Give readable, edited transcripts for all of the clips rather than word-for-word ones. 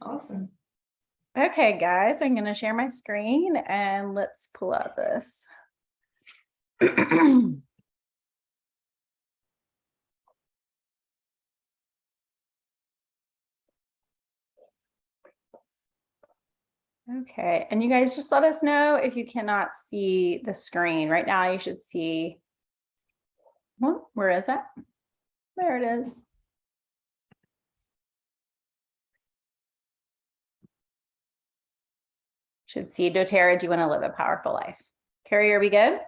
Awesome. Okay, guys, I'm going to share my screen and let's pull up this. Okay, and you guys just let us know if you cannot see the screen. Right now you should see, well, where is it? There it is. Should see doTERRA, do you want to live a powerful life? Carrie, are we good?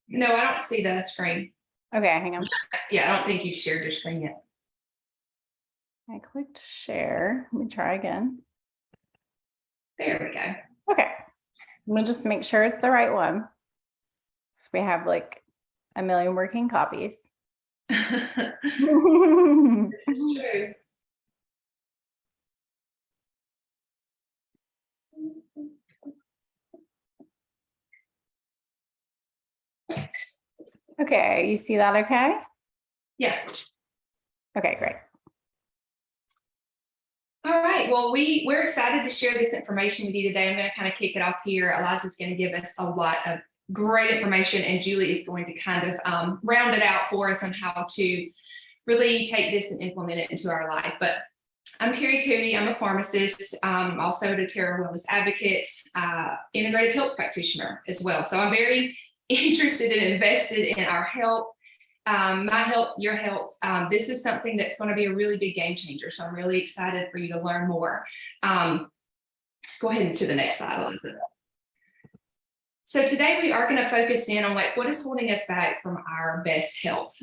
No, I don't see the screen. Okay, hang on. Yeah, I don't think you shared your screen yet. I clicked share. Let me try again. There we go. Okay, let me just make sure it's the right one. So we have like a million working copies. This is true. Okay, you see that okay? Yeah. Okay, great. All right. Well, we're excited to share this information with you today. I'm going to kind of kick it off here. Eliza's going to give us a lot of great information, and Julie is going to kind of round it out for us on how to really take this and implement it into our life. But I'm Carrie Cooney. I'm a pharmacist, also a doTERRA wellness advocate, integrative health practitioner as well. So I'm very interested and invested in our health, my health, your health. This is something that's going to be a really big game changer. So I'm really excited for you to learn more. Go ahead to the next slide, Eliza. So today we are going to focus in on like what is holding us back from our best health.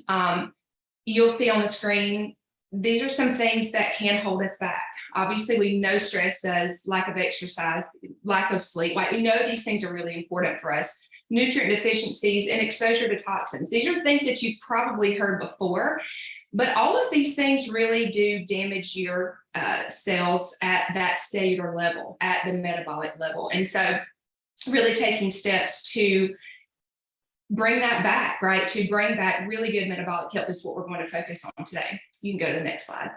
You'll see on the screen, these are some things that can hold us back. Obviously, we know stress does, lack of exercise, lack of sleep. Like we know these things are really important for us. Nutrient deficiencies and exposure to toxins. These are things that you've probably heard before, but all of these things really do damage your cells at that cellular level, at the metabolic level. And so really taking steps to bring that back, right? To bring back really good metabolic health is what we're going to focus on today. You can go to the next slide.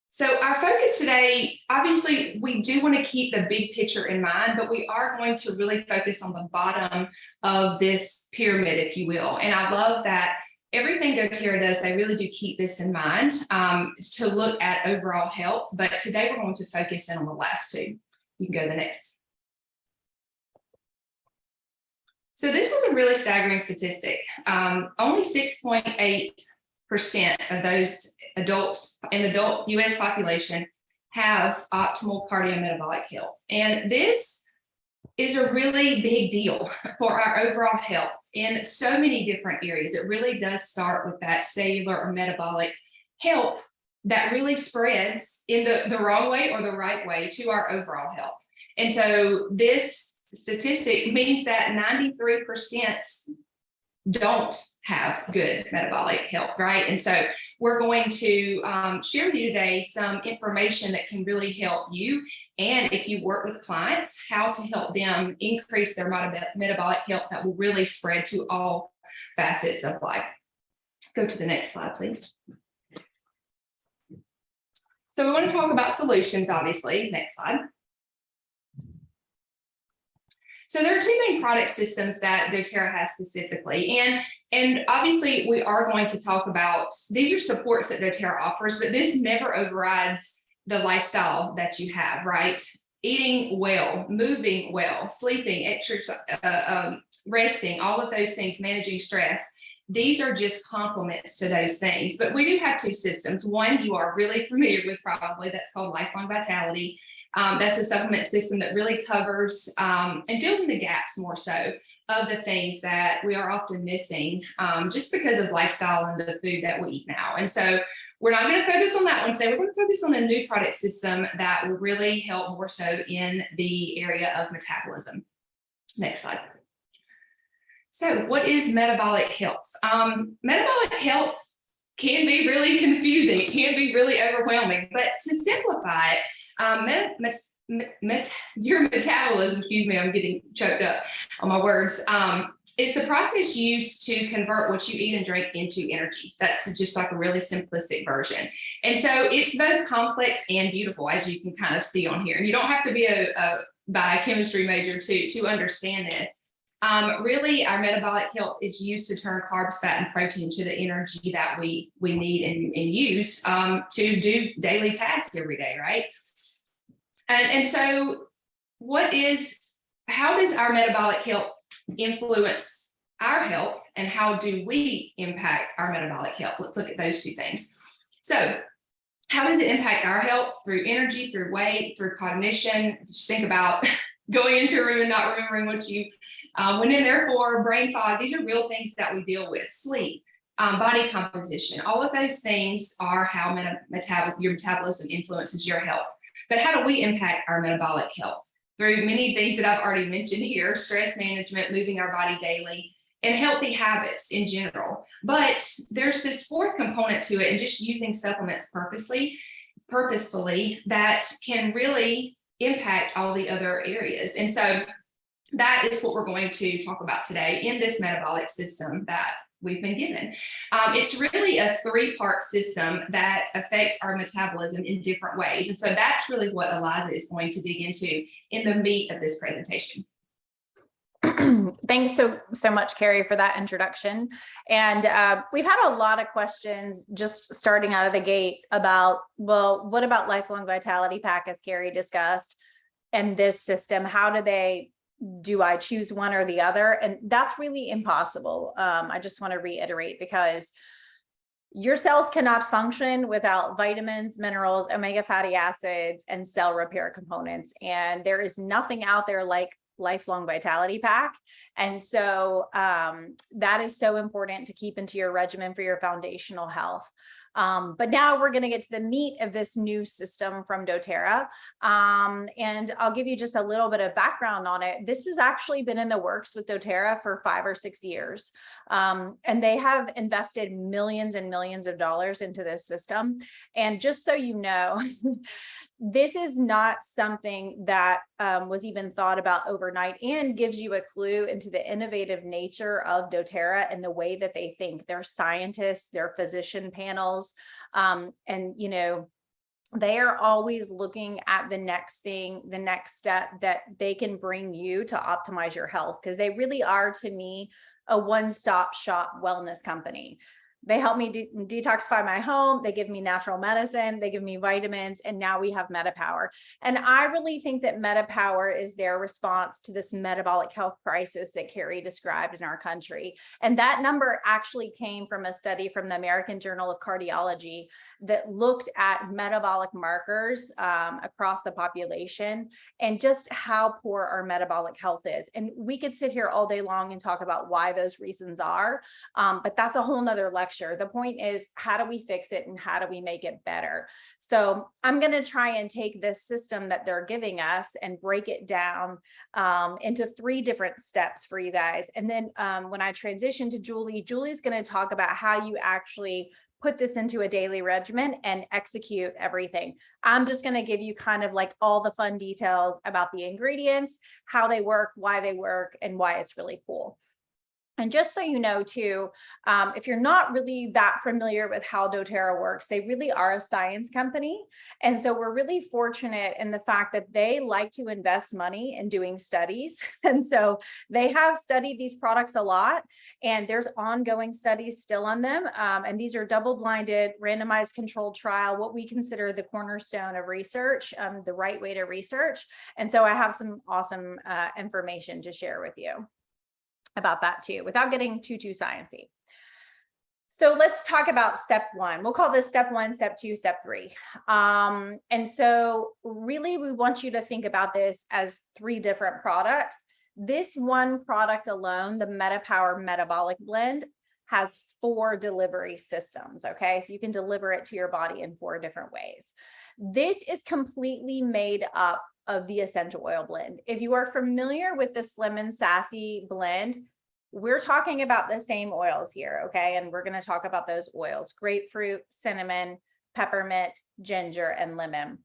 So our focus today, obviously, we do want to keep the big picture in mind, but we are going to really focus on the bottom of this pyramid, if you will. And I love that everything doTERRA does, they really do keep this in mind to look at overall health. But today we're going to focus in on the last two. You can go to the next. So this was a really staggering statistic. Only 6.8% of those adults in the adult US population have optimal cardiometabolic health. And this is a really big deal for our overall health in so many different areas. It really does start with that cellular or metabolic health that really spreads in the wrong way or the right way to our overall health. And so this statistic means that 93% don't have good metabolic health, right? And so we're going to share with you today some information that can really help you. And if you work with clients, how to help them increase their metabolic health that will really spread to all facets of life. Go to the next slide, please. So we want to talk about solutions, obviously. Next slide. So there are two main product systems that doTERRA has specifically. And obviously we are going to talk about, these are supports that doTERRA offers, but this never overrides the lifestyle that you have, right? Eating well, moving well, sleeping, exercise, resting, all of those things, managing stress. These are just complements to those things. But we do have two systems. One you are really familiar with probably, that's called Lifelong Vitality. That's a supplement system that really covers and fills in the gaps more so of the things that we are often missing just because of lifestyle and the food that we eat now. And so we're not going to focus on that one today. We're going to focus on a new product system that will really help more so in the area of metabolism. Next slide. So what is metabolic health? Metabolic health can be really confusing. It can be really overwhelming, but to simplify it, Your metabolism, excuse me, I'm getting choked up on my words. It's the process used to convert what you eat and drink into energy. That's just like a really simplistic version. And so it's both complex and beautiful, as you can kind of see on here. And you don't have to be a biochemistry major to understand this. Really, our metabolic health is used to turn carbs, fat, and protein to the energy that we need and use to do daily tasks every day, right? And so how does our metabolic health influence our health, and how do we impact our metabolic health? Let's look at those two things. So how does it impact our health? Through energy, through weight, through cognition. Just think about going into a room and not remembering what you went in there for, brain fog. These are real things that we deal with. Sleep, body composition, all of those things are how your metabolism influences your health. But how do we impact our metabolic health? Through many things that I've already mentioned here: stress management, moving our body daily, and healthy habits in general. But there's this fourth component to it, and just using supplements purposefully that can really impact all the other areas. And so that is what we're going to talk about today in this metabolic system that we've been given. It's really a three-part system that affects our metabolism in different ways. And so that's really what Eliza is going to dig into in the meat of this presentation. Thanks so much, Carrie, for that introduction. And we've had a lot of questions just starting out of the gate about, well, what about lifelong vitality pack, as Carrie discussed, and this system? Do I choose one or the other? And that's really impossible. I just want to reiterate, because your cells cannot function without vitamins, minerals, omega fatty acids, and cell repair components. And there is nothing out there like lifelong vitality pack. And so that is so important to keep into your regimen for your foundational health. But now we're going to get to the meat of this new system from doTERRA. And I'll give you just a little bit of background on it. This has actually been in the works with doTERRA for 5 or 6 years. And they have invested millions and millions of dollars into this system. And just so you know, this is not something that was even thought about overnight, and gives you a clue into the innovative nature of doTERRA and the way that they think. They're scientists, they're physician panels, and they are always looking at the next thing, the next step that they can bring you to optimize your health, because they really are, to me, a one-stop shop wellness company. They help me detoxify my home. They give me natural medicine. They give me vitamins. And now we have MetaPWR. And I really think that MetaPWR is their response to this metabolic health crisis that Carrie described in our country. And that number actually came from a study from the American Journal of Cardiology that looked at metabolic markers across the population and just how poor our metabolic health is. And we could sit here all day long and talk about why those reasons are, but that's a whole nother lecture. The point is, how do we fix it and how do we make it better? So I'm going to try and take this system that they're giving us and break it down into 3 different steps for you guys. And then when I transition to Julie's going to talk about how you actually put this into a daily regimen and execute everything. I'm just going to give you kind of like all the fun details about the ingredients, how they work, why they work, and why it's really cool. And just so you know, too, if you're not really that familiar with how doTERRA works, they really are a science company. And so we're really fortunate in the fact that they like to invest money in doing studies. And so they have studied these products a lot, and there's ongoing studies still on them. And these are double-blinded, randomized controlled trial, what we consider the cornerstone of research, the right way to research. And so I have some awesome information to share with you about that too, without getting too sciencey. So let's talk about step 1. We'll call this step 1, step 2, step 3. And so really we want you to think about this as 3 different products. This one product alone, the MetaPWR Metabolic Blend, has 4 delivery systems, okay? So you can deliver it to your body in 4 different ways. This is completely made up of the essential oil blend. If you are familiar with the Slim and Sassy blend, we're talking about the same oils here, okay? And we're going to talk about those oils: grapefruit, cinnamon, peppermint, ginger, and lemon.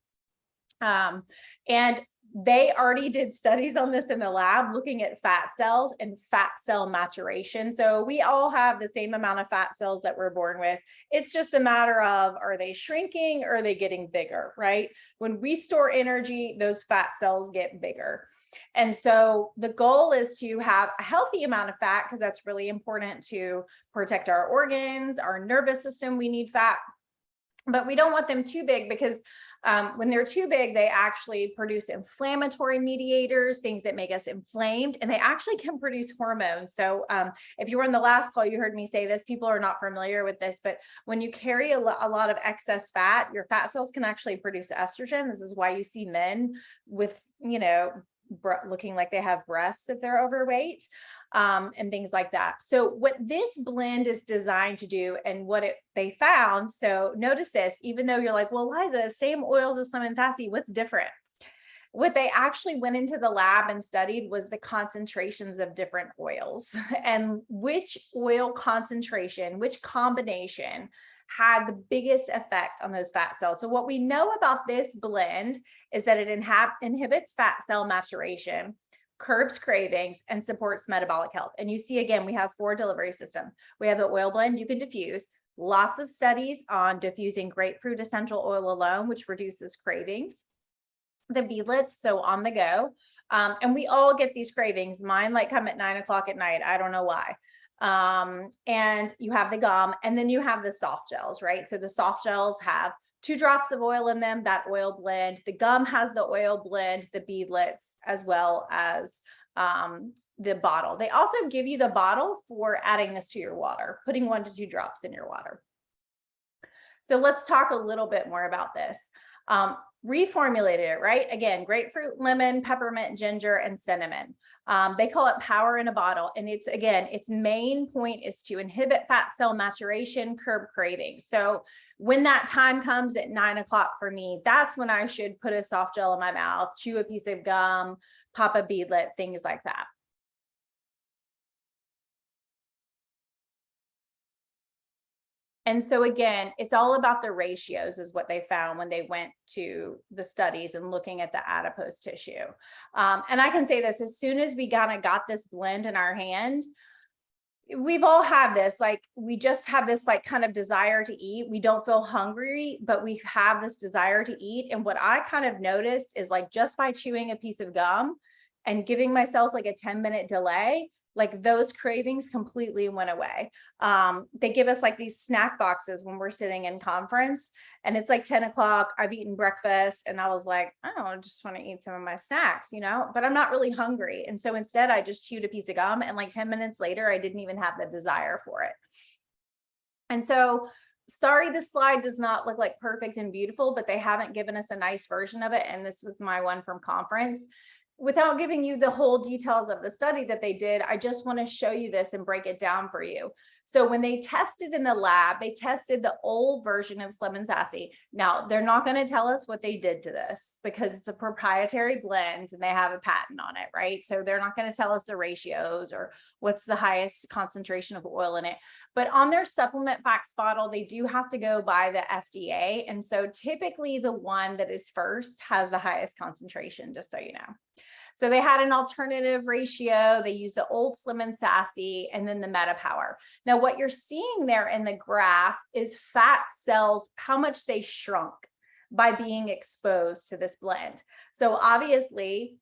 And they already did studies on this in the lab, looking at fat cells and fat cell maturation. So we all have the same amount of fat cells that we're born with. It's just a matter of, are they shrinking or are they getting bigger, right? When we store energy, those fat cells get bigger. And so the goal is to have a healthy amount of fat, because that's really important to protect our organs, our nervous system. We need fat, but we don't want them too big, because when they're too big, they actually produce inflammatory mediators, things that make us inflamed, and they actually can produce hormones. So if you were in the last call, you heard me say this, people are not familiar with this, but when you carry a lot of excess fat, your fat cells can actually produce estrogen. This is why you see men with, looking like they have breasts if they're overweight, and things like that. So what this blend is designed to do, and what they found, so notice this, even though you're like, well, Liza, same oils as Slim and Sassy, what's different? What they actually went into the lab and studied was the concentrations of different oils and which oil concentration, which combination had the biggest effect on those fat cells. So what we know about this blend is that it inhibits fat cell maturation, curbs cravings, and supports metabolic health. And you see, again, we have 4 delivery systems. We have the oil blend you can diffuse, lots of studies on diffusing grapefruit essential oil alone, which reduces cravings. The beadlets, so on the go. And we all get these cravings. Mine like come at 9 o'clock at night. I don't know why. And you have the gum, and then you have the soft gels, right? So the soft gels have 2 drops of oil in them, that oil blend. The gum has the oil blend, the beadlets, as well as the bottle. They also give you the bottle for adding this to your water, putting 1 to 2 drops in your water. So let's talk a little bit more about this. Reformulated it, right? Again, grapefruit, lemon, peppermint, ginger, and cinnamon. They call it power in a bottle. And it's, again, its main point is to inhibit fat cell maturation, curb cravings. So when that time comes at 9 o'clock for me, that's when I should put a soft gel in my mouth, chew a piece of gum, pop a beadlet, things like that. And so again, it's all about the ratios is what they found when they went to the studies and looking at the adipose tissue. And I can say this, as soon as we got this blend in our hand, we've all had this, like, we just have this like kind of desire to eat. We don't feel hungry, but we have this desire to eat. And what I kind of noticed is, like, just by chewing a piece of gum and giving myself like a 10-minute delay, like those cravings completely went away. They give us like these snack boxes when we're sitting in conference, and it's like 10 o'clock, I've eaten breakfast, and I was like, oh, I just want to eat some of my snacks, but I'm not really hungry. And so instead I just chewed a piece of gum, and like 10 minutes later, I didn't even have the desire for it. And so, sorry, this slide does not look like perfect and beautiful, but they haven't given us a nice version of it. And this was my one from conference. Without giving you the whole details of the study that they did, I just want to show you this and break it down for you. So when they tested in the lab, they tested the old version of Slim and Sassy. Now, they're not going to tell us what they did to this because it's a proprietary blend and they have a patent on it, right? So they're not going to tell us the ratios or what's the highest concentration of oil in it. But on their supplement facts bottle, they do have to go by the FDA. And so typically the one that is first has the highest concentration, just so you know. So they had an alternative ratio. They used the old Slim and Sassy and then the MetaPWR. Now, what you're seeing there in the graph is fat cells, how much they shrunk by being exposed to this blend. So obviously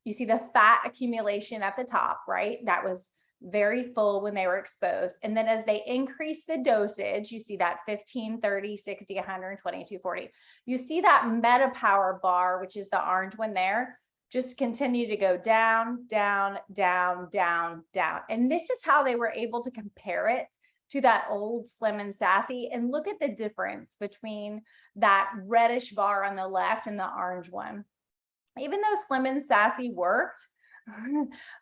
you see the fat accumulation at the top, right? That was very full when they were exposed. And then as they increase the dosage, you see that 15, 30, 60, 120, 240. You see that MetaPWR bar, which is the orange one there, just continue to go down, down, down, down, down. And this is how they were able to compare it to that old Slim and Sassy. And look at the difference between that reddish bar on the left and the orange one. Even though Slim and Sassy worked,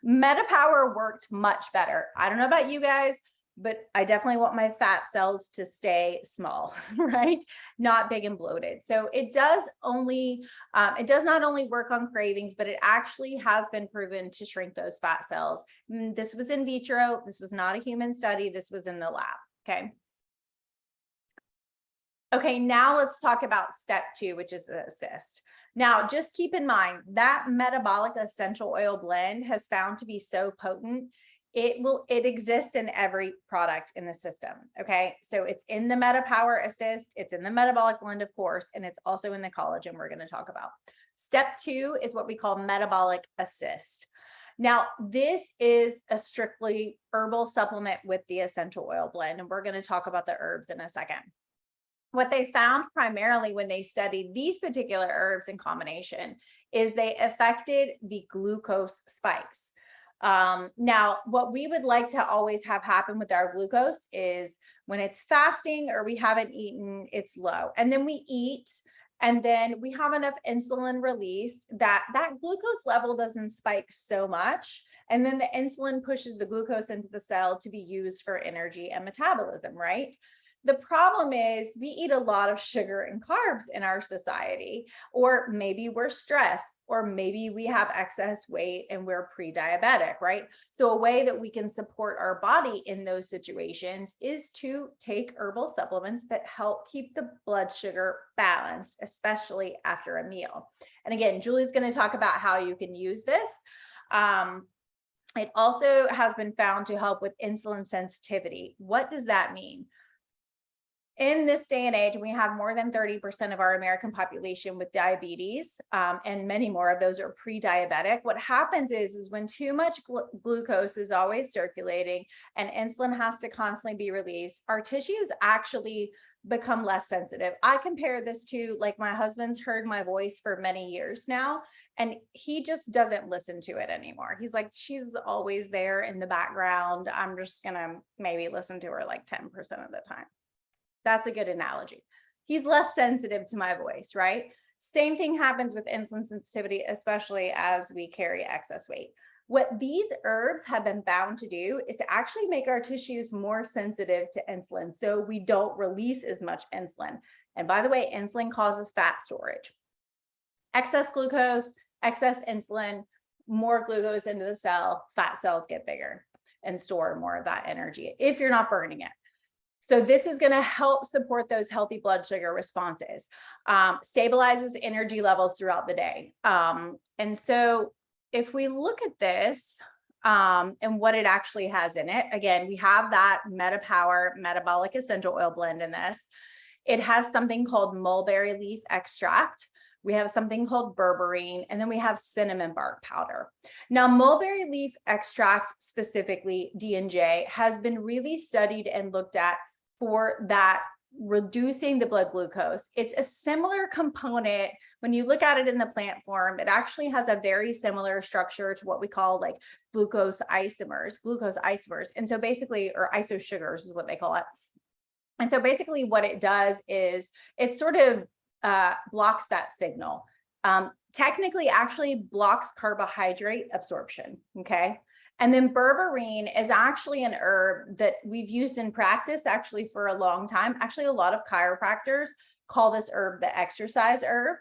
MetaPWR worked much better. I don't know about you guys, but I definitely want my fat cells to stay small, right? Not big and bloated. So it does not only work on cravings, but it actually has been proven to shrink those fat cells. This was in vitro. This was not a human study. This was in the lab. Okay. Okay, now let's talk about step 2, which is the assist. Now, just keep in mind that metabolic essential oil blend has found to be so potent, it exists in every product in the system. Okay, so it's in the MetaPWR assist, it's in the metabolic blend, of course, and it's also in the collagen we're going to talk about. Step 2 is what we call metabolic assist. Now, this is a strictly herbal supplement with the essential oil blend, and we're going to talk about the herbs in a second. What they found primarily when they studied these particular herbs in combination is they affected the glucose spikes. Now, what we would like to always have happen with our glucose is when it's fasting or we haven't eaten, it's low. And then we eat, and then we have enough insulin released that glucose level doesn't spike so much. And then the insulin pushes the glucose into the cell to be used for energy and metabolism, right? The problem is we eat a lot of sugar and carbs in our society, or maybe we're stressed, or maybe we have excess weight and we're pre-diabetic, right? So a way that we can support our body in those situations is to take herbal supplements that help keep the blood sugar balanced, especially after a meal. And again, Julie's going to talk about how you can use this. It also has been found to help with insulin sensitivity. What does that mean? In this day and age, we have more than 30% of our American population with diabetes, and many more of those are pre-diabetic. What happens is when too much glucose is always circulating and insulin has to constantly be released, our tissues actually become less sensitive. I compare this to, like, my husband's heard my voice for many years now, and he just doesn't listen to it anymore. He's like, she's always there in the background. I'm just gonna maybe listen to her like 10% of the time. That's a good analogy. He's less sensitive to my voice, right? Same thing happens with insulin sensitivity, especially as we carry excess weight. What these herbs have been found to do is to actually make our tissues more sensitive to insulin, so we don't release as much insulin. And by the way, insulin causes fat storage. Excess glucose, excess insulin, more glucose into the cell, fat cells get bigger and store more of that energy if you're not burning it. So this is going to help support those healthy blood sugar responses, stabilizes energy levels throughout the day. And so if we look at this and what it actually has in it, again, we have that MetaPWR metabolic essential oil blend in this. It has something called mulberry leaf extract. We have something called berberine, and then we have cinnamon bark powder. Now, mulberry leaf extract, specifically D&J, has been really studied and looked at for that reducing the blood glucose. It's a similar component. When you look at it in the plant form, it actually has a very similar structure to what we call like glucose isomers. And so basically, or isosugars is what they call it. And so basically what it does is it sort of blocks that signal. Technically actually blocks carbohydrate absorption, okay? And then berberine is actually an herb that we've used in practice actually for a long time. Actually, a lot of chiropractors call this herb the exercise herb.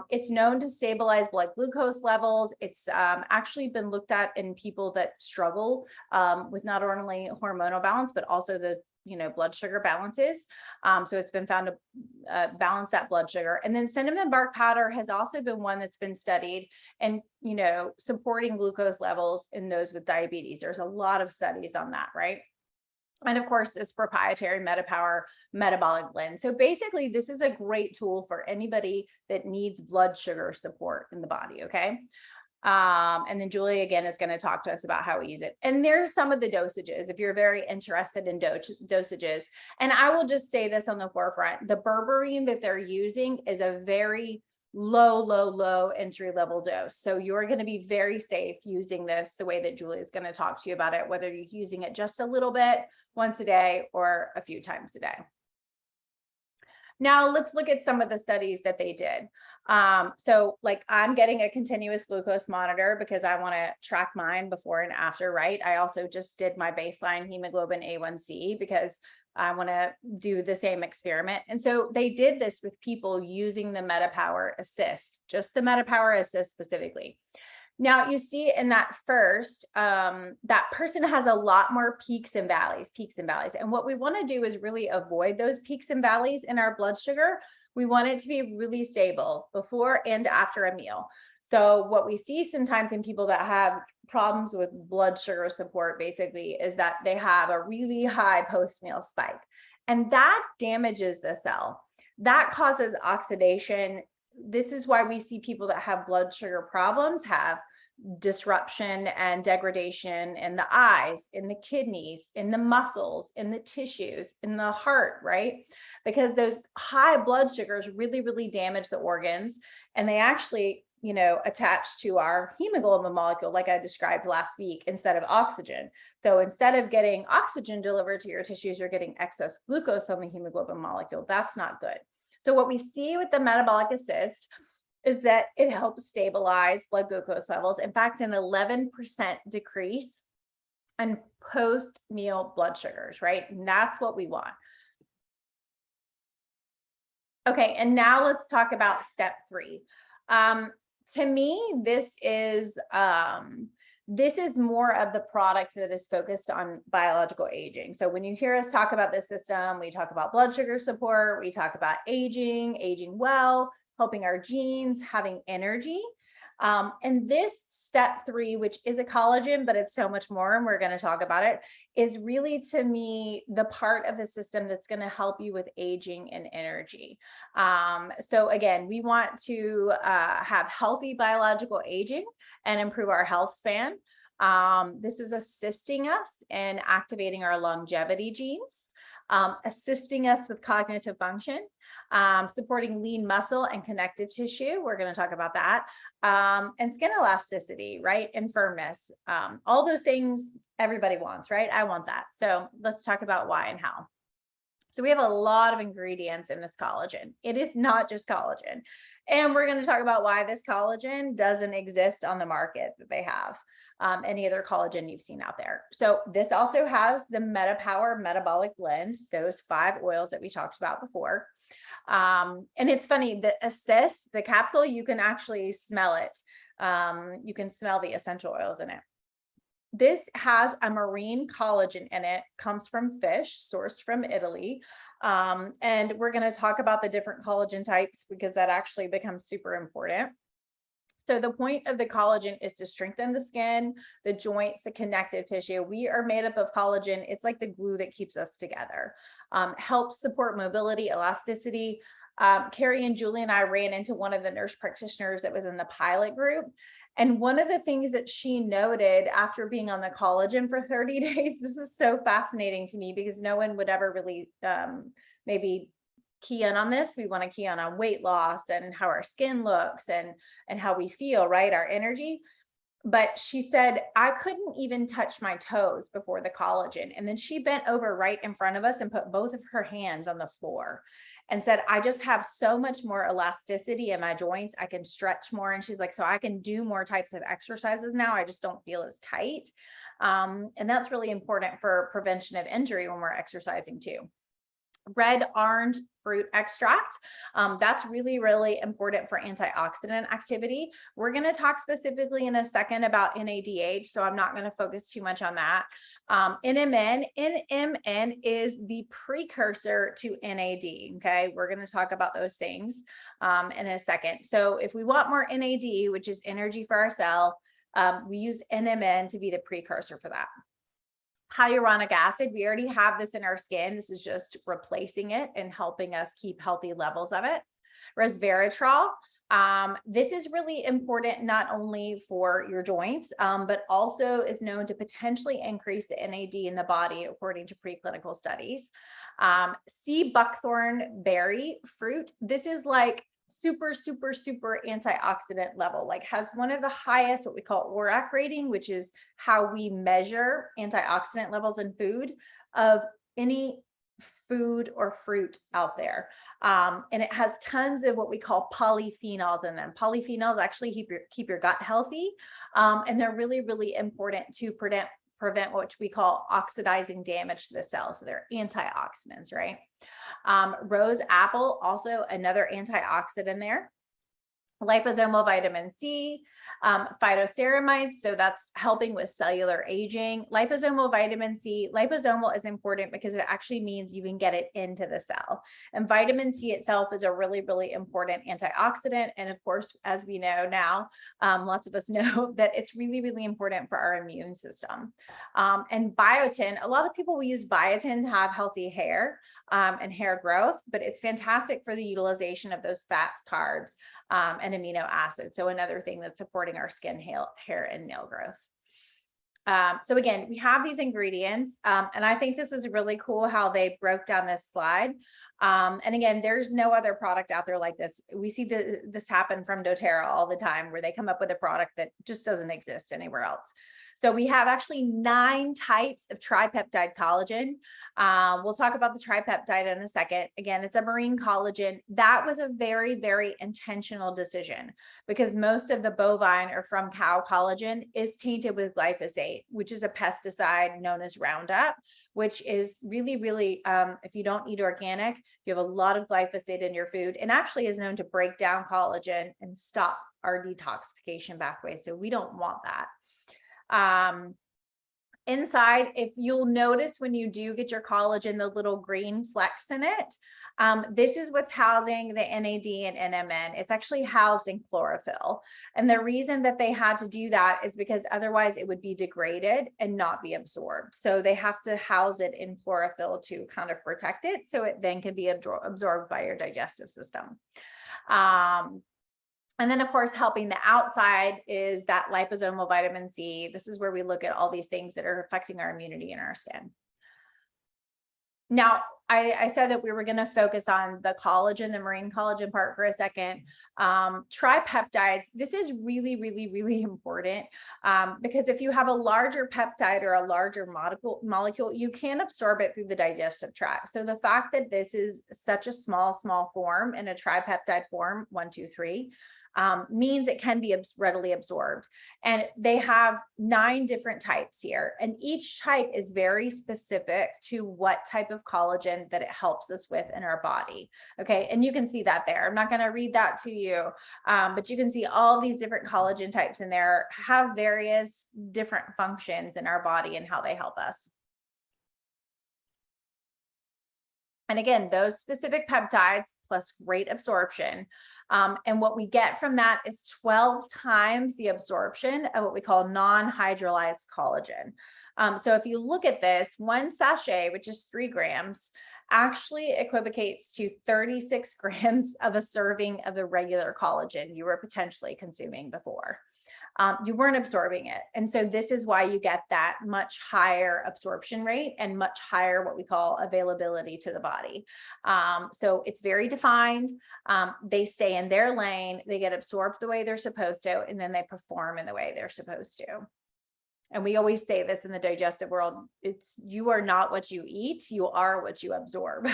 It's known to stabilize blood glucose levels. It's actually been looked at in people that struggle with not only hormonal balance, but also those blood sugar balances. So it's been found to balance that blood sugar. And then cinnamon bark powder has also been one that's been studied and, supporting glucose levels in those with diabetes. There's a lot of studies on that, right? And of course, this proprietary MetaPWR metabolic blend. So basically, this is a great tool for anybody that needs blood sugar support in the body, okay? And then Julie again is going to talk to us about how we use it. And there's some of the dosages if you're very interested in dosages. And I will just say this on the forefront, the berberine that they're using is a very low entry level dose. So you're going to be very safe using this the way that Julie is going to talk to you about it, whether you're using it just a little bit once a day or a few times a day. Now let's look at some of the studies that they did. So like I'm getting a continuous glucose monitor because I want to track mine before and after, right? I also just did my baseline hemoglobin A1C because I want to do the same experiment. And so they did this with people using the MetaPWR Assist, just the MetaPWR Assist specifically. Now you see in that first, that person has a lot more peaks and valleys. And what we want to do is really avoid those peaks and valleys in our blood sugar. We want it to be really stable before and after a meal. So what we see sometimes in people that have problems with blood sugar support basically is that they have a really high post-meal spike, and that damages the cell. That causes oxidation. This is why we see people that have blood sugar problems have disruption and degradation in the eyes, in the kidneys, in the muscles, in the tissues, in the heart, right? Because those high blood sugars really, really damage the organs, and they actually, attach to our hemoglobin molecule, like I described last week, instead of oxygen. So instead of getting oxygen delivered to your tissues, you're getting excess glucose on the hemoglobin molecule. That's not good. So what we see with the metabolic assist is that it helps stabilize blood glucose levels. In fact, an 11% decrease in post-meal blood sugars, right? And that's what we want. Okay, and now let's talk about step 3. To me, this is more of the product that is focused on biological aging. So when you hear us talk about this system, we talk about blood sugar support, we talk about aging well, helping our genes, having energy. And this step 3, which is a collagen, but it's so much more, and we're going to talk about it, is really, to me, the part of the system that's going to help you with aging and energy. So again, we want to have healthy biological aging and improve our health span. This is assisting us in activating our longevity genes, assisting us with cognitive function, supporting lean muscle and connective tissue. We're going to talk about that. And skin elasticity, right? And firmness. All those things everybody wants, right? I want that. So let's talk about why and how. So we have a lot of ingredients in this collagen. It is not just collagen. And we're going to talk about why this collagen doesn't exist on the market that they have. Any other collagen you've seen out there. So this also has the MetaPWR metabolic blend, those 5 oils that we talked about before. And it's funny, the assist, the capsule, you can actually smell it. You can smell the essential oils in it. This has a marine collagen in it, comes from fish, sourced from Italy. And we're going to talk about the different collagen types because that actually becomes super important. So the point of the collagen is to strengthen the skin, the joints, the connective tissue. We are made up of collagen. It's like the glue that keeps us together. Helps support mobility, elasticity. Carrie and Julie and I ran into one of the nurse practitioners that was in the pilot group. And one of the things that she noted after being on the collagen for 30 days, this is so fascinating to me because no one would ever really maybe key in on this. We want to key on weight loss and how our skin looks and how we feel, right? Our energy. But she said, I couldn't even touch my toes before the collagen. And then she bent over right in front of us and put both of her hands on the floor and said, I just have so much more elasticity in my joints. I can stretch more. And she's like, so I can do more types of exercises now. I just don't feel as tight. And that's really important for prevention of injury when we're exercising too. Red orange fruit extract. That's really, really important for antioxidant activity. We're going to talk specifically in a second about NADH, so I'm not going to focus too much on that. NMN is the precursor to NAD. Okay, we're going to talk about those things in a second. So if we want more NAD, which is energy for our cell, we use NMN to be the precursor for that. Hyaluronic acid, we already have this in our skin. This is just replacing it and helping us keep healthy levels of it. Resveratrol, this is really important not only for your joints, but also is known to potentially increase the NAD in the body, according to preclinical studies. Sea buckthorn berry fruit, this is like super antioxidant level, like has one of the highest, what we call ORAC rating, which is how we measure antioxidant levels in food of any food or fruit out there. And it has tons of what we call polyphenols in them. Polyphenols actually keep your gut healthy. And they're really, really important to prevent what we call oxidizing damage to the cells. So they're antioxidants, right? Rose apple, also another antioxidant there. liposomal vitamin C, phytoceramides, so that's helping with cellular aging. Liposomal vitamin C, liposomal is important because it actually means you can get it into the cell. And vitamin C itself is a really, really important antioxidant. And of course, as we know now, lots of us know that it's really, really important for our immune system. And biotin, a lot of people will use biotin to have healthy hair and hair growth, but it's fantastic for the utilization of those fats, carbs, and amino acids. So another thing that's supporting our skin, hair, and nail growth. So again, we have these ingredients, and I think this is really cool how they broke down this slide. And again, there's no other product out there like this. We see this happen from doTERRA all the time, where they come up with a product that just doesn't exist anywhere else. So we have actually 9 types of tripeptide collagen. We'll talk about the tripeptide in a second. Again, it's a marine collagen. That was a very, very intentional decision because most of the bovine or from cow collagen is tainted with glyphosate, which is a pesticide known as Roundup, which is really, really, if you don't eat organic, you have a lot of glyphosate in your food and actually is known to break down collagen and stop our detoxification pathway. So we don't want that. Inside, if you'll notice when you do get your collagen, the little green flecks in it, this is what's housing the NAD and NMN. It's actually housed in chlorophyll. And the reason that they had to do that is because otherwise it would be degraded and not be absorbed. So they have to house it in chlorophyll to kind of protect it so it then can be absorbed by your digestive system. And then, of course, helping the outside is that liposomal vitamin C. This is where we look at all these things that are affecting our immunity in our skin. Now, I said that we were going to focus on the collagen, the marine collagen part for a second. Tripeptides, this is really, really, really important because if you have a larger peptide or a larger molecule, you can absorb it through the digestive tract. So the fact that this is such a small form in a tripeptide form, 1, 2, 3, means it can be readily absorbed. And they have 9 different types here. And each type is very specific to what type of collagen that it helps us with in our body. Okay. And you can see that there. I'm not going to read that to you, but you can see all these different collagen types in there have various different functions in our body and how they help us. And again, those specific peptides plus great absorption. And what we get from that is 12 times the absorption of what we call non-hydrolyzed collagen. So if you look at this, 1 sachet, which is 3 grams, actually equivocates to 36 grams of a serving of the regular collagen you were potentially consuming before. You weren't absorbing it. And so this is why you get that much higher absorption rate and much higher what we call availability to the body. So it's very defined. They stay in their lane, they get absorbed the way they're supposed to, and then they perform in the way they're supposed to. And we always say this in the digestive world, you are not what you eat, you are what you absorb.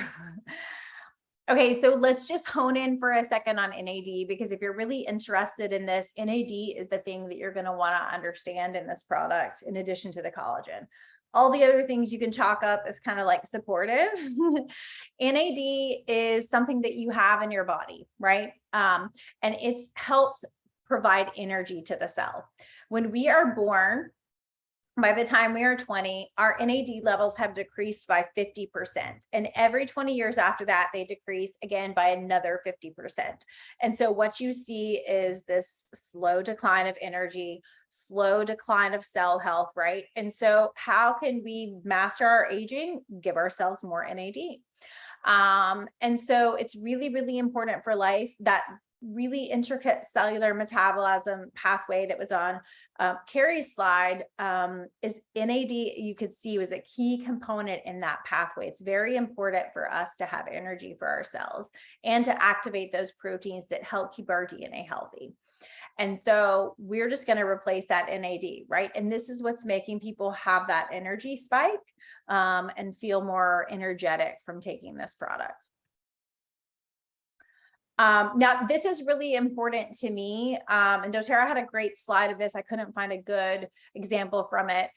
Okay, so let's just hone in for a second on NAD, because if you're really interested in this, NAD is the thing that you're going to want to understand in this product, in addition to the collagen. All the other things you can chalk up as kind of like supportive. NAD is something that you have in your body, right? And it helps provide energy to the cell. When we are born, by the time we are 20, our NAD levels have decreased by 50%. And every 20 years after that, they decrease again by another 50%. And so what you see is this slow decline of energy, slow decline of cell health, right? And so how can we master our aging? Give ourselves more NAD. And so it's really, really important for life, that really intricate cellular metabolism pathway that was on Carrie's slide is NAD. You could see was a key component in that pathway. It's very important for us to have energy for our cells and to activate those proteins that help keep our DNA healthy. And so we're just going to replace that NAD, right? And this is what's making people have that energy spike and feel more energetic from taking this product. Now, this is really important to me, and doTERRA had a great slide of this. I couldn't find a good example from it.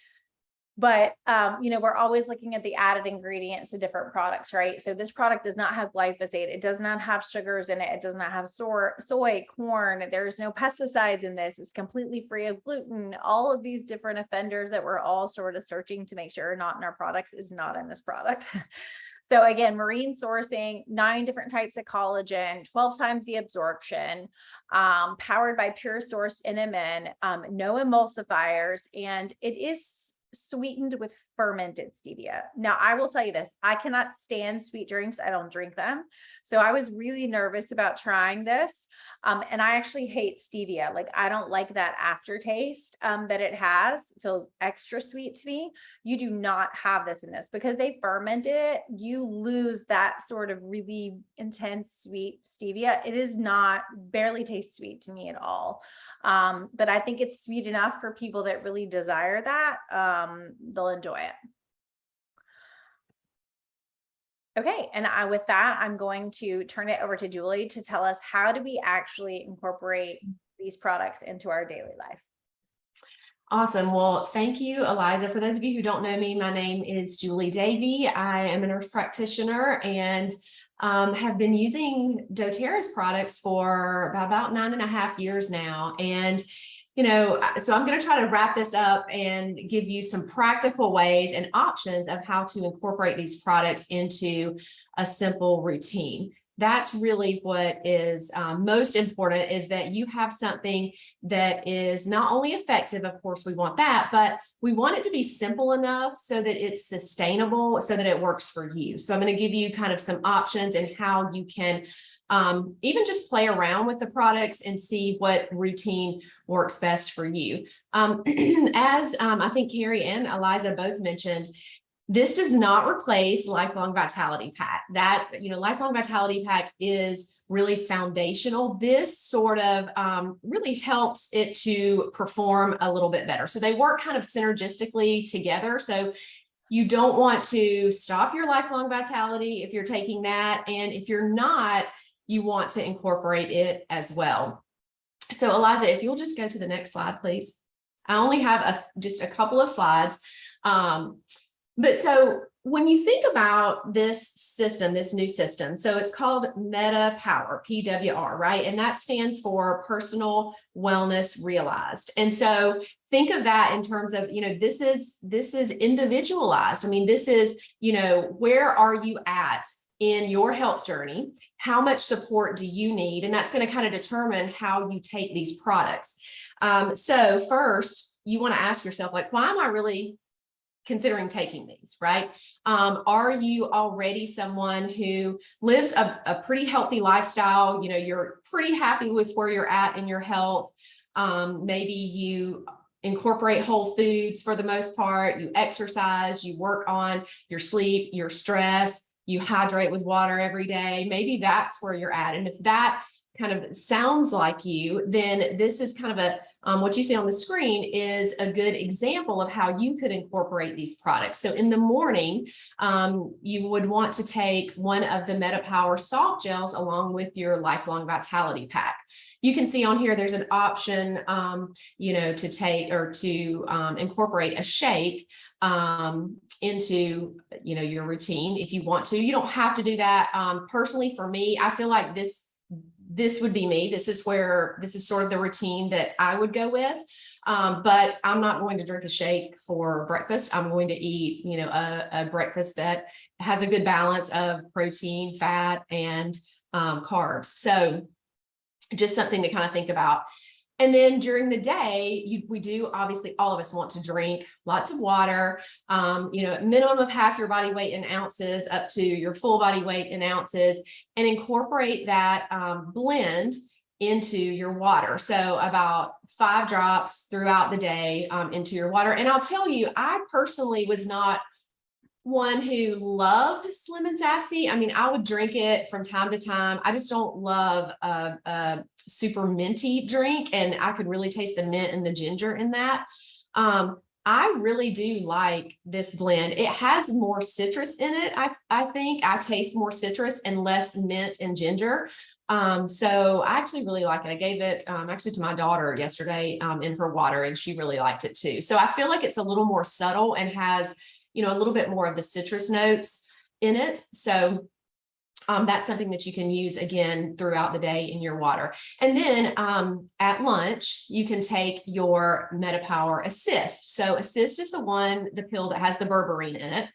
But, we're always looking at the added ingredients to different products, right? So this product does not have glyphosate. It does not have sugars in it. It does not have soy, corn. There's no pesticides in this. It's completely free of gluten. All of these different offenders that we're all sort of searching to make sure are not in our products is not in this product. So again, marine sourcing, 9 different types of collagen, 12 times the absorption, powered by pure sourced NMN, no emulsifiers, and it is sweetened with fermented stevia. Now, I will tell you this, I cannot stand sweet drinks. I don't drink them. So I was really nervous about trying this. And I actually hate stevia. Like, I don't like that aftertaste that it has. It feels extra sweet to me. You do not have this in this because they fermented it. You lose that sort of really intense sweet stevia. It is not, barely tastes sweet to me at all. But I think it's sweet enough for people that really desire that. They'll enjoy it. Okay, and with that, I'm going to turn it over to Julie to tell us, how do we actually incorporate these products into our daily life? Awesome. Well, thank you, Eliza. For those of you who don't know me, my name is Julie Davey. I am a nurse practitioner and have been using doTERRA's products for about 9.5 years now. And so I'm going to try to wrap this up and give you some practical ways and options of how to incorporate these products into a simple routine. That's really what is most important, is that you have something that is not only effective, of course we want that, but we want it to be simple enough so that it's sustainable, so that it works for you. So I'm going to give you kind of some options and how you can even just play around with the products and see what routine works best for you. As I think Carrie and Eliza both mentioned, this does not replace Lifelong Vitality Pack. That, Lifelong Vitality Pack is really foundational. This sort of really helps it to perform a little bit better. So they work kind of synergistically together. So you don't want to stop your Lifelong Vitality if you're taking that. And if you're not, you want to incorporate it as well. So Eliza, if you'll just go to the next slide, please. I only have just a couple of slides. But so when you think about this system, this new system, so it's called MetaPWR, PWR, right? And that stands for Personal Wellness Realized. And so think of that in terms of, this is individualized. I mean, this is, where are you at in your health journey? How much support do you need? And that's going to kind of determine how you take these products. So first, you want to ask yourself, like, why am I really considering taking these, right? Are you already someone who lives a pretty healthy lifestyle? You're pretty happy with where you're at in your health. Maybe you incorporate whole foods for the most part. You exercise, you work on your sleep, your stress, you hydrate with water every day. Maybe that's where you're at. And if that kind of sounds like you, then this is kind of what you see on the screen is a good example of how you could incorporate these products. So in the morning, you would want to take one of the MetaPower soft gels along with your Lifelong Vitality Pack. You can see on here, there's an option, to take or to incorporate a shake into, your routine if you want to. You don't have to do that. Personally, for me, I feel like this would be me. This is sort of the routine that I would go with. But I'm not going to drink a shake for breakfast. I'm going to eat, a breakfast that has a good balance of protein, fat, and carbs. So just something to kind of think about. And then during the day, we do, obviously, all of us want to drink lots of water, minimum of half your body weight in ounces up to your full body weight in ounces, and incorporate that blend into your water. So about 5 drops throughout the day into your water. And I'll tell you, I personally was not one who loved Slim and Sassy. I mean, I would drink it from time to time. I just don't love a super minty drink, and I could really taste the mint and the ginger in that. I really do like this blend. It has more citrus in it. I think I taste more citrus and less mint and ginger. So I actually really like it. I gave it actually to my daughter yesterday in her water, and she really liked it too. So I feel like it's a little more subtle and has, a little bit more of the citrus notes in it. So that's something that you can use again throughout the day in your water. And then at lunch, you can take your MetaPWR Assist. So Assist is the pill that has the berberine in it.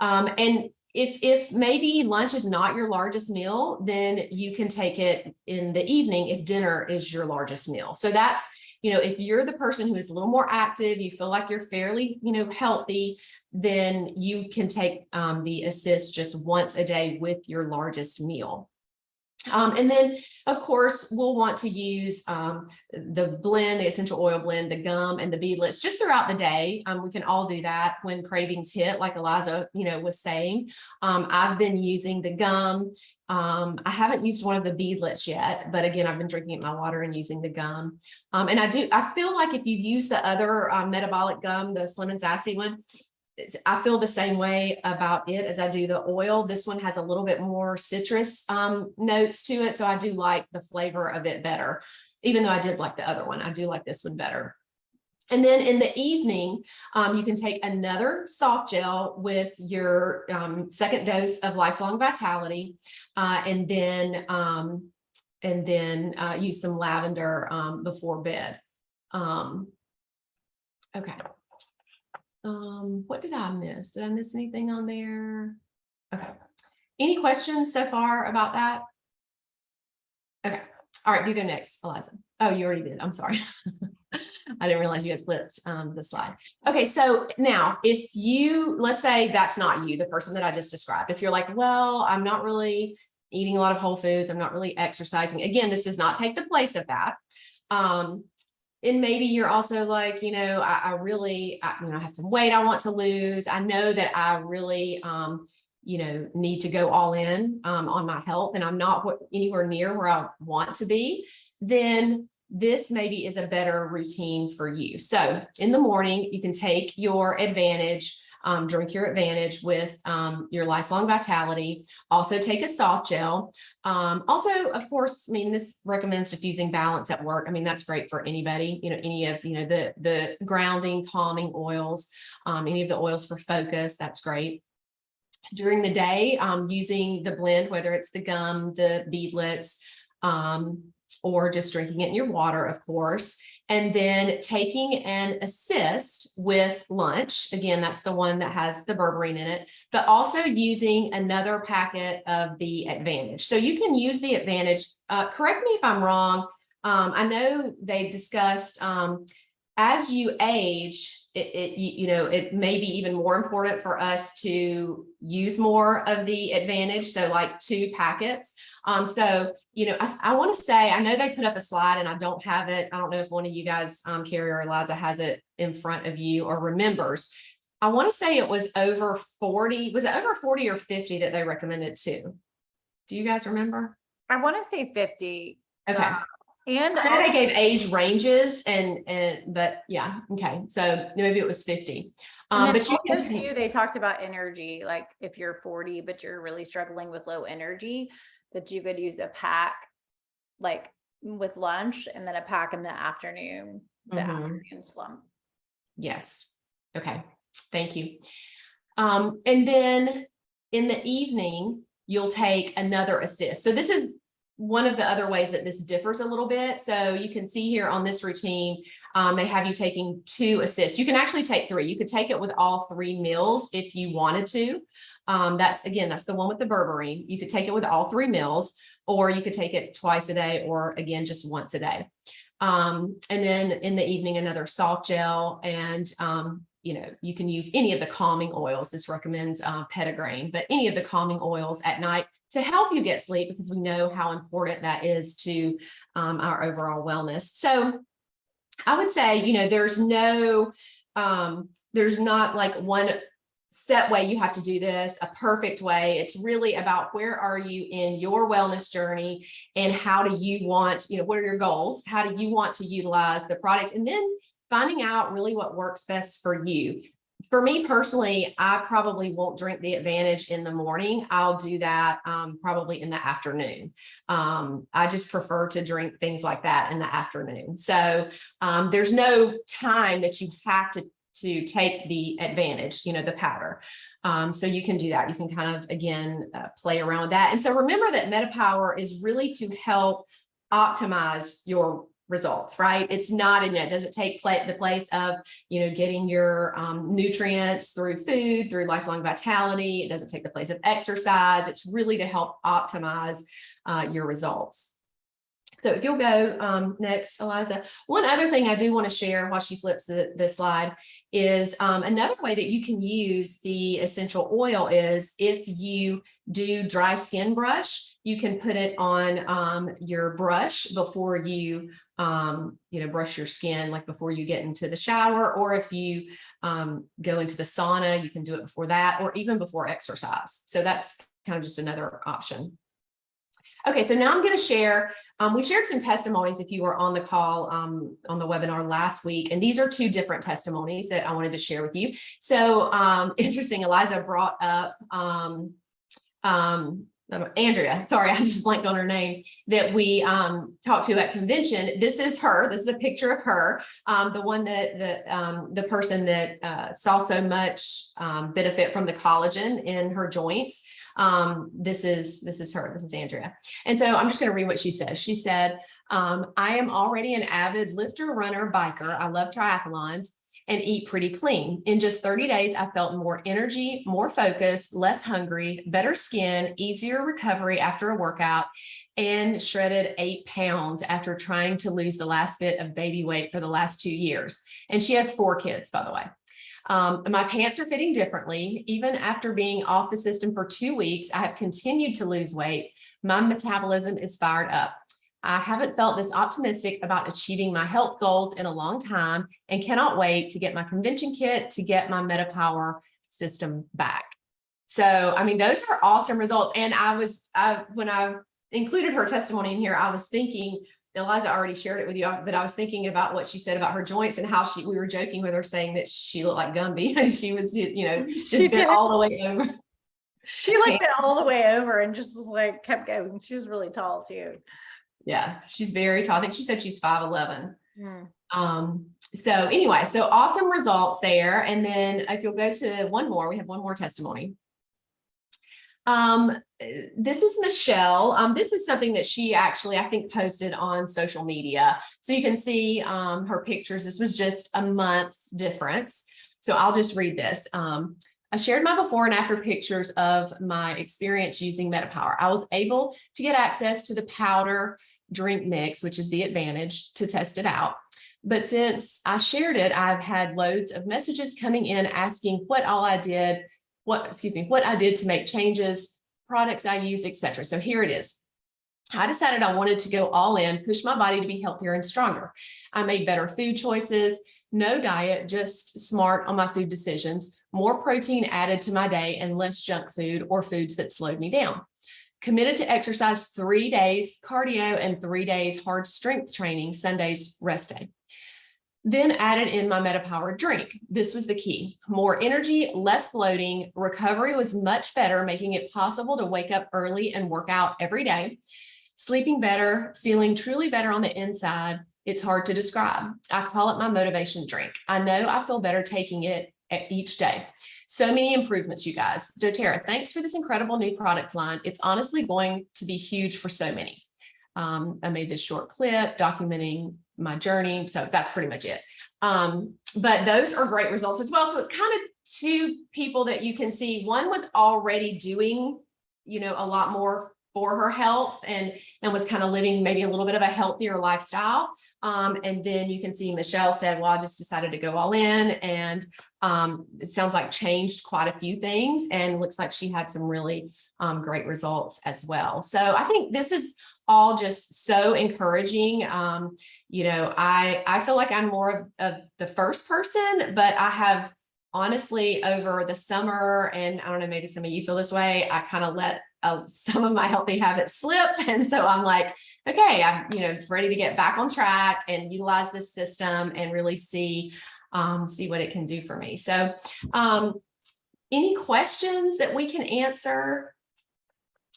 And if maybe lunch is not your largest meal, then you can take it in the evening if dinner is your largest meal. So that's, if you're the person who is a little more active, you feel like you're fairly, healthy, then you can take the Assist just once a day with your largest meal. And then, of course, we'll want to use the blend, the essential oil blend, the gum, and the beadlets just throughout the day. We can all do that when cravings hit, like Eliza, was saying. I've been using the gum. I haven't used one of the beadlets yet, but again, I've been drinking it in my water and using the gum. And I feel like if you use the other metabolic gum, the Slim and Sassy one, I feel the same way about it as I do the oil. This one has a little bit more citrus notes to it. So I do like the flavor of it better, even though I did like the other one. I do like this one better. And then in the evening, you can take another soft gel with your second dose of Lifelong Vitality, and then use some lavender before bed. Okay. What did I miss? Did I miss anything on there? Okay. Any questions so far about that? Okay. All right, you go next, Eliza. Oh, you already did. I'm sorry. I didn't realize you had flipped the slide. Okay, so now if let's say that's not you, the person that I just described. If you're like, well, I'm not really eating a lot of whole foods, I'm not really exercising. Again, this does not take the place of that. And maybe you're also like, I really have some weight I want to lose. I know that I really, need to go all in on my health, and I'm not anywhere near where I want to be. Then this maybe is a better routine for you. So in the morning, you can take your Advantage, drink your Advantage with your Lifelong Vitality. Also take a soft gel. Also, of course, this recommends diffusing balance at work. That's great for anybody, any of, the grounding, calming oils, any of the oils for focus, that's great. During the day, using the blend, whether it's the gum, the beadlets, or just drinking it in your water, of course. And then taking an Assist with lunch. Again, that's the one that has the berberine in it, but also using another packet of the Advantage. So you can use the Advantage. Correct me if I'm wrong. I know they discussed as you age, it may be even more important for us to use more of the Advantage. So like 2 packets. So, I want to say, I know they put up a slide and I don't have it. I don't know if one of you guys, Carrie or Eliza, has it in front of you or remembers. I want to say it was over 40. Was it over 40 or 50 that they recommended too? Do you guys remember? I want to say 50. Okay. And I know they gave age ranges but yeah. Okay. So maybe it was 50. But you can too, they talked about energy, like if you're 40, but you're really struggling with low energy, that you could use a pack like with lunch and then a pack in the afternoon, afternoon slump. Yes. Okay. Thank you. And then in the evening, you'll take another Assist. So this is one of the other ways that this differs a little bit. So you can see here on this routine, they have you taking 2 Assists. You can actually take 3. You could take it with all 3 meals if you wanted to. That's the one with the berberine. You could take it with all 3 meals, or you could take it twice a day, or again, just once a day. And then in the evening, another soft gel, and you can use any of the calming oils. This recommends petitgrain, but any of the calming oils at night to help you get sleep, because we know how important that is to our overall wellness. So I would say, there's not like one set way you have to do this, a perfect way. It's really about where are you in your wellness journey, and how do you want, what are your goals? How do you want to utilize the product? And then finding out really what works best for you. For me personally, I probably won't drink the Advantage in the morning. I'll do that probably in the afternoon. I just prefer to drink things like that in the afternoon. So there's no time that you have to take the Advantage, the powder. So you can do that. You can kind of, again, play around with that. And so remember that MetaPWR is really to help optimize your results, right? It's not, it doesn't take the place of, getting your nutrients through food, through lifelong vitality. It doesn't take the place of exercise. It's really to help optimize your results. So if you'll go next, Eliza, one other thing I do want to share while she flips the slide is another way that you can use the essential oil is if you do dry skin brush, you can put it on your brush before you, brush your skin, like before you get into the shower, or if you go into the sauna, you can do it before that, or even before exercise. So that's kind of just another option. Okay, so now I'm going to share, we shared some testimonies if you were on the call on the webinar last week, and these are two different testimonies that I wanted to share with you. So interesting, Eliza brought up Andrea, sorry, I just blanked on her name, that we talked to at convention. This is her, this is a picture of her, the one that the person that saw so much benefit from the collagen in her joints. This is her, this is Andrea. And so I'm just going to read what she says. She said, I am already an avid lifter, runner, biker. I love triathlons and eat pretty clean. In just 30 days, I felt more energy, more focused, less hungry, better skin, easier recovery after a workout, and shredded 8 pounds after trying to lose the last bit of baby weight for the last 2 years. And she has 4 kids, by the way. My pants are fitting differently. Even after being off the system for 2 weeks, I have continued to lose weight. My metabolism is fired up. I haven't felt this optimistic about achieving my health goals in a long time and cannot wait to get my convention kit to get my MetaPWR system back. So, I mean, those are awesome results. And when I included her testimony in here, I was thinking, Eliza already shared it with you, but I was thinking about what she said about her joints and how we were joking with her saying that she looked like Gumby and she was, just bent all the way over. She like bent all the way over and just like kept going. She was really tall too. Yeah, she's very tall. I think she said she's 5'11". So anyway, so awesome results there. And then if you'll go to one more, we have one more testimony. This is Michelle. This is something that she actually, I think, posted on social media. So you can see her pictures. This was just a month's difference. So I'll just read this. I shared my before and after pictures of my experience using MetaPWR. I was able to get access to the powder drink mix, which is the Advantage, to test it out. But since I shared it, I've had loads of messages coming in asking what I did to make changes, products I use, etc. So here it is. I decided I wanted to go all in, push my body to be healthier and stronger. I made better food choices, no diet, just smart on my food decisions, more protein added to my day and less junk food or foods that slowed me down. Committed to exercise 3 days cardio and 3 days hard strength training, Sundays rest day. Then added in my MetaPWR drink. This was the key. More energy, less bloating. Recovery was much better, making it possible to wake up early and work out every day. Sleeping better, feeling truly better on the inside. It's hard to describe. I call it my motivation drink. I know I feel better taking it each day. So many improvements, you guys. doTERRA, thanks for this incredible new product line. It's honestly going to be huge for so many. I made this short clip documenting my journey. So that's pretty much it. But those are great results as well. So it's kind of 2 people that you can see. One was already doing, a lot more for her health and was kind of living maybe a little bit of a healthier lifestyle. And then you can see Michelle said, well, I just decided to go all in, and it sounds like changed quite a few things, and looks like she had some really great results as well. So I think this is all just so encouraging. I feel like I'm more of the first person, but I have honestly over the summer, and I don't know, maybe some of you feel this way, I kind of let some of my healthy habits slip. And so I'm like, okay, I'm, ready to get back on track and utilize this system and really see what it can do for me. So, any questions that we can answer?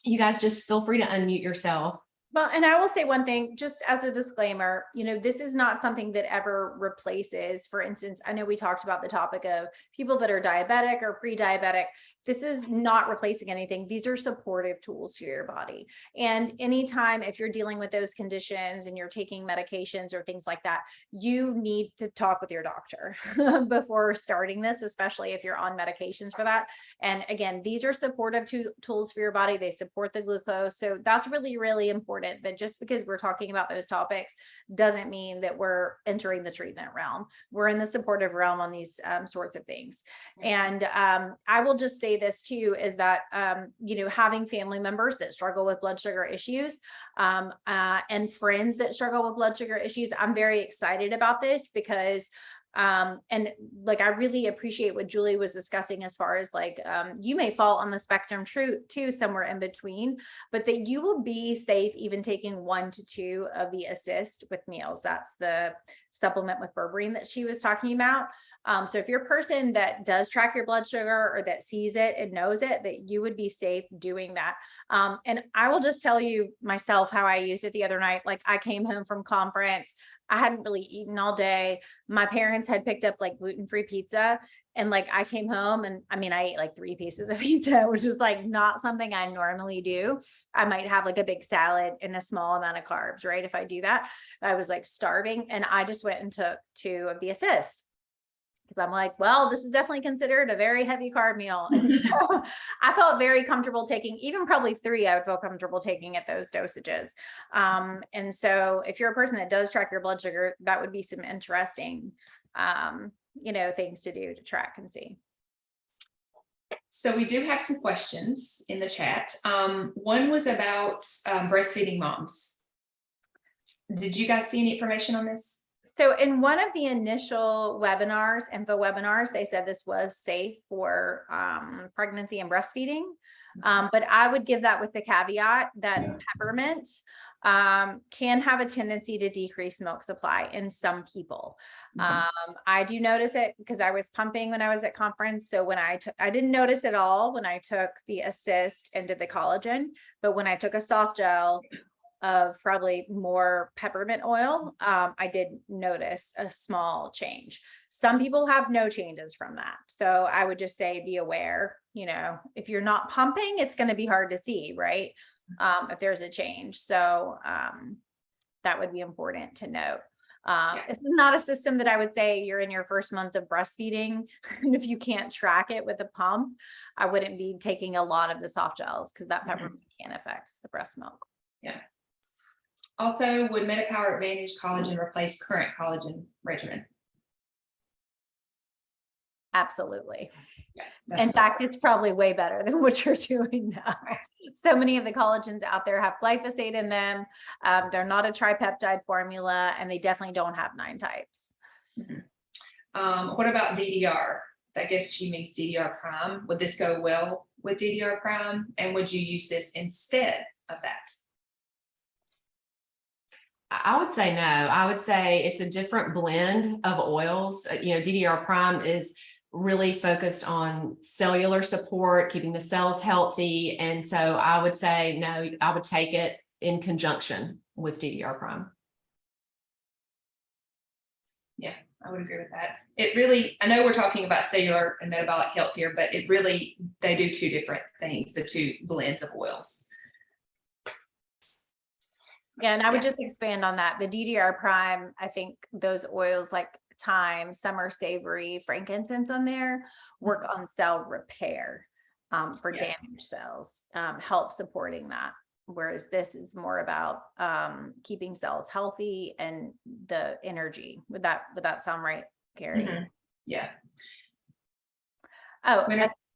You guys just feel free to unmute yourself. Well, and I will say one thing, just as a disclaimer, this is not something that ever replaces. For instance, I know we talked about the topic of people that are diabetic or pre-diabetic. This is not replacing anything. These are supportive tools to your body. And anytime if you're dealing with those conditions and you're taking medications or things like that, you need to talk with your doctor before starting this, especially if you're on medications for that. And again, these are supportive tools for your body. They support the glucose. So that's really, really important, that just because we're talking about those topics doesn't mean that we're entering the treatment realm. We're in the supportive realm on these sorts of things. And I will just say this too, is that, having family members that struggle with blood sugar issues and friends that struggle with blood sugar issues, I'm very excited about this because and like, I really appreciate what Julie was discussing as far as like, you may fall on the spectrum too, somewhere in between, but that you will be safe even taking 1 to 2 of the assist with meals. That's the supplement with berberine that she was talking about. So if you're a person that does track your blood sugar or that sees it and knows it, that you would be safe doing that. And I will just tell you myself how I used it the other night. Like, I came home from conference. I hadn't really eaten all day. My parents had picked up like gluten-free pizza. And like, I came home and I ate like 3 pieces of pizza, which is like not something I normally do. I might have like a big salad and a small amount of carbs, right? If I do that, I was like starving, and I just went and took 2 of the assist. Because I'm like, well, this is definitely considered a very heavy carb meal. And so I felt very comfortable taking, even probably 3, I would feel comfortable taking at those dosages. And so if you're a person that does track your blood sugar, that would be some interesting, things to do to track and see. So we do have some questions in the chat. One was about breastfeeding moms. Did you guys see any information on this? So in one of the initial info webinars, they said this was safe for pregnancy and breastfeeding. But I would give that with the caveat that peppermint can have a tendency to decrease milk supply in some people. I do notice it because I was pumping when I was at conference. So when I didn't notice it all when I took the assist and did the collagen, but when I took a soft gel of probably more peppermint oil, I did notice a small change. Some people have no changes from that. So I would just say, be aware, if you're not pumping, it's going to be hard to see, right? If there's a change. So that would be important to note. It's not a system that I would say you're in your first month of breastfeeding. And if you can't track it with a pump, I wouldn't be taking a lot of the soft gels because that peppermint can affect the breast milk. Yeah. Also, would Metapower Advantage collagen replace current collagen regimen? Absolutely. Yeah, in fact, it's probably way better than what you're doing now. So many of the collagens out there have glyphosate in them. They're not a tripeptide formula, and they definitely don't have 9 types. What about DDR? I guess she means DDR prime. Would this go well with DDR prime? And would you use this instead of that? I would say no. I would say it's a different blend of oils. DDR prime is really focused on cellular support, keeping the cells healthy. And so I would say no, I would take it in conjunction with DDR prime. Yeah, I would agree with that. It really, I know we're talking about cellular and metabolic health here, but it really, they do 2 different things, the 2 blends of oils. Yeah, and I would just expand on that. The DDR prime, I think those oils like thyme, summer savory, frankincense on there work on cell repair for damaged cells, help supporting that. Whereas this is more about keeping cells healthy and the energy. Would that sound right, Carrie? Yeah. Oh,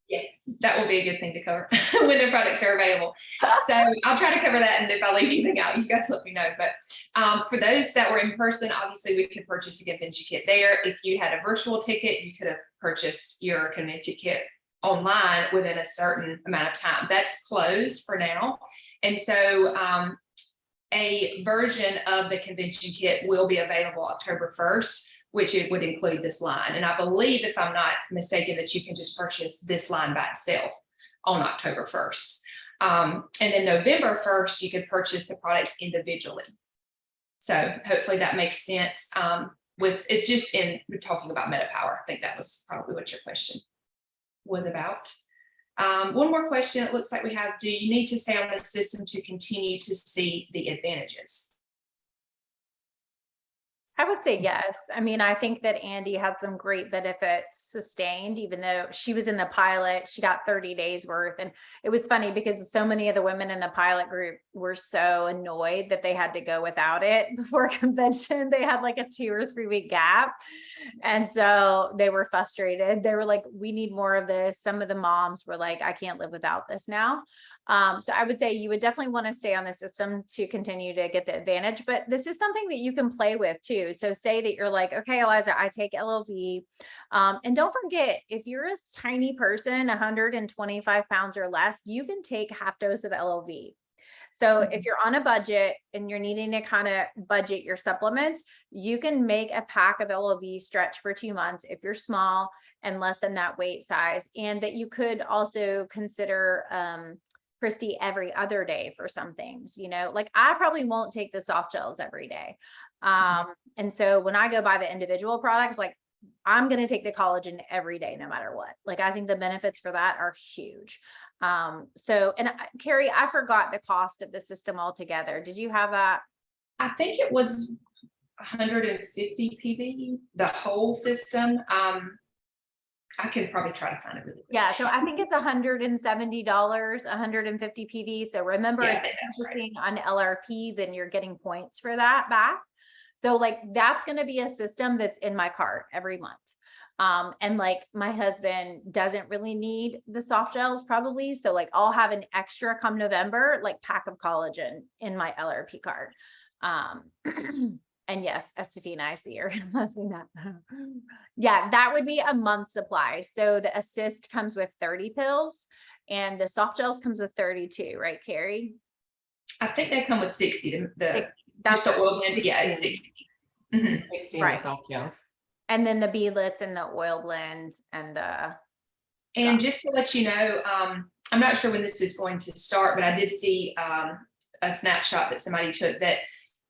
yeah, that will be a good thing to cover when their products are available. So I'll try to cover that, and if I leave anything out, you guys let me know. But for those that were in person, obviously we could purchase a convention kit there. If you had a virtual ticket, you could have purchased your convention kit online within a certain amount of time. That's closed for now. And so a version of the convention kit will be available October 1st, which it would include this line. And I believe, if I'm not mistaken, that you can just purchase this line by itself on October 1st. And then November 1st, you could purchase the products individually. So hopefully that makes sense. It's just we're talking about MetaPWR. I think that was probably what your question was about. One more question. It looks like we have, do you need to stay on the system to continue to see the advantages? I would say yes. I mean, I think that Andy had some great benefits sustained, even though she was in the pilot, she got 30 days worth. And it was funny because so many of the women in the pilot group were so annoyed that they had to go without it before convention. They had like a 2 or 3 week gap. And so they were frustrated. They were like, we need more of this. Some of the moms were like, I can't live without this now. So I would say you would definitely want to stay on the system to continue to get the advantage, but this is something that you can play with too. So say that you're like, okay, Eliza, I take LLV. And don't forget, if you're a tiny person, 125 pounds or less, you can take half dose of LLV. So if you're on a budget and you're needing to kind of budget your supplements, you can make a pack of LLV stretch for 2 months if you're small and less than that weight size. And that you could also consider, Christy, every other day for some things, like I probably won't take the soft gels every day. And so when I go buy the individual products, like I'm going to take the collagen every day, no matter what. Like I think the benefits for that are huge. And Carrie, I forgot the cost of the system altogether. Did you have that? I think it was 150 PV, the whole system. I can probably try to find it really quick. Yeah, so I think it's $170, 150 PV. So remember, if you're purchasing on LRP, then you're getting points for that back. So like that's going to be a system that's in my cart every month. And like my husband doesn't really need the soft gels probably. So like I'll have an extra come November, like pack of collagen in my LRP card. And yes, Estefie and I see her. Yeah, that would be a month supply. So the assist comes with 30 pills and the soft gels comes with 32, right, Carrie? I think they come with 60. That's the oil blend. Yeah, it's 60. 16 Right. soft gels. And then the B-lits and the oil blend and And just to let you know, I'm not sure when this is going to start, but I did see a snapshot that somebody took that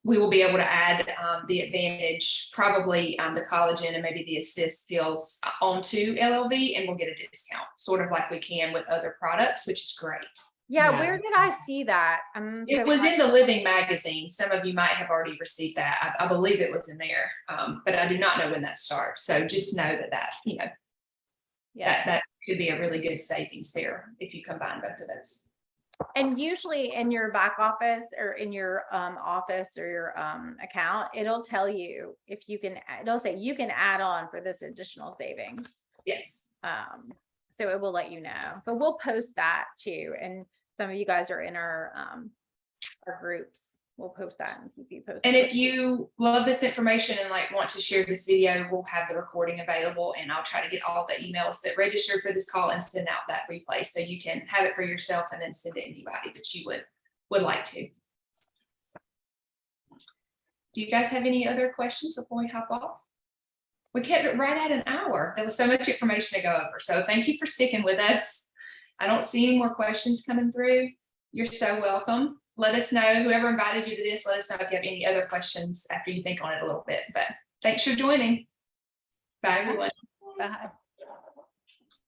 we will be able to add the advantage, probably the collagen and maybe the assist pills onto LLV, and we'll get a discount, sort of like we can with other products, which is great. Yeah, where did I see that? It was in the Living magazine. Some of you might have already received that. I believe it was in there, but I do not know when that starts. So just know that that could be a really good savings there if you combine both of those. And usually in your back office or in your office or your account, it'll tell you if you can, it'll say you can add on for this additional savings. Yes. So it will let you know, but we'll post that too. And some of you guys are in our groups. We'll post that and keep you posted. And if you love this information and like want to share this video, we'll have the recording available, and I'll try to get all the emails that registered for this call and send out that replay so you can have it for yourself and then send it to anybody that you would like to. Do you guys have any other questions before we hop off? We kept it right at an hour. There was so much information to go over. So thank you for sticking with us. I don't see any more questions coming through. You're so welcome. Let us know, whoever invited you to this, let us know if you have any other questions after you think on it a little bit. But thanks for joining. Bye, everyone. Bye.